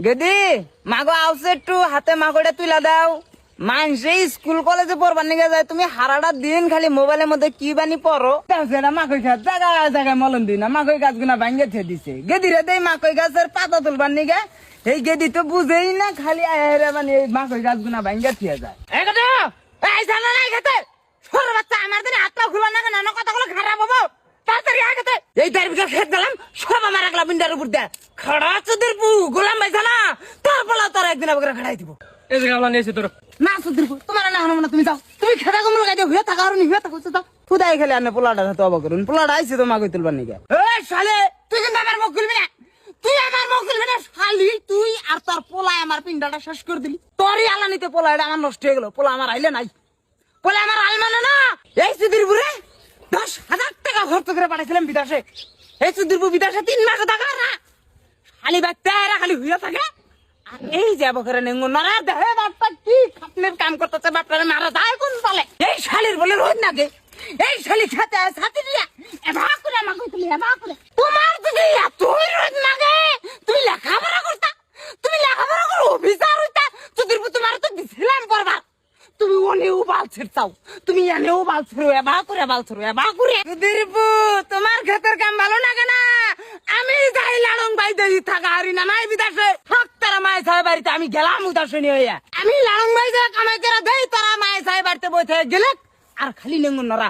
গেদি মাগো আউছে একটু হাতে মাগোটা তুলা দাও। মানুষে স্কুল কলেজে পড়বার নিয়ে যায়, তুমি হারাটা দিন খালি মোবাইলের মধ্যে কি বানি পড়ো। সেটা মাকই গাছ জায়গায় জায়গায় মলন দিই না, মাকই গাছ গুনা ভাঙ্গে থে দিছে। গেদি রে দেই মাকই গাছের পাতা তুলবার নিগে, এই গেদি তো বুঝেই না, খালি আয়েরা মানে এই মাকই গাছ গুনা ভাঙ্গে থিয়ে যায়। এই কথা এই জানা নাই খেতে ছোট বাচ্চা আমার দিনে হাত পা খুলবার না, কেন কথাগুলো খারাপ হবো। তাড়াতাড়ি আগে এই তার ভিতরে খেত গেলাম, সব আমার একলা বিন্দার উপর দেয় খড়া চোদের পু গোলাম পাইছা না, তোর বলা তোর একদিন আবার খাড়াই দিব। এই যে গামলা নিয়েছি তোর। না সুধীর তোমার না হানো না, তুমি যাও, তুমি খেতা কম লাগাই দিও, হয়ে থাকা আর হয়ে থাকো যাও। খুদাই খেলে আনে পোলাটা তো অবাক করুন, পোলাটা আইছে তো মাগই তুলবার নিকে। এই শালে তুই কিন্তু আমার মুখ খুলবি না, তুই আমার মুখ খুলবি না শালি। তুই আর তোর পোলায় আমার পিন্ডাটা শেষ করে দিলি। তোরই আলানিতে পোলা এটা আমার নষ্ট হয়ে গেল। পোলা আমার আইলে নাই, পোলা আমার আইল মানে না। এই সুধীর বুড়ে 10,000 টাকা খরচ করে পাঠাইছিলাম বিদেশে। এই সুধীর বিদেশে 3 মাস টাকা না খালি বাচ্চা খালি হইয়া থাকে। আর এই যে বখরে নেঙ্গু নরা দেহে বাপটা কি খাপনের কাম করতেছে, বাপটারে মারা যায় কোন বলে। এই শালির বলে রোজ নাগে, এই শালি খেতে সাথে দিয়া এবা করে আমাকে তুমি এবা করে। তোমার যদি এতই রোজ নাগে, তুমি লেখাপড়া করতা, তুমি লেখাপড়া করে অফিসার হইতা। তোদের তোমার তো দিছিলাম করবার, তুমি অনেও বাল ছিড়তাও, তুমি এনেও বাল ছিড়ো, এবা করে বাল ছিড়ো, এবা করে। তোদের তোমার ক্ষেতের কাম ভালো লাগে না, আমি যাই লালং বাই দেই থাকা হারি না নাই বিদেশে। তারা মায়ের সাহেব বাড়িতে আমি গেলাম উদাসনী হইয়া, আমি লালং বাই যা কামাই করে দেই, তারা মায়ের সাহেব বাড়িতে বসে গেলে আর খালি নেঙ্গুন নরা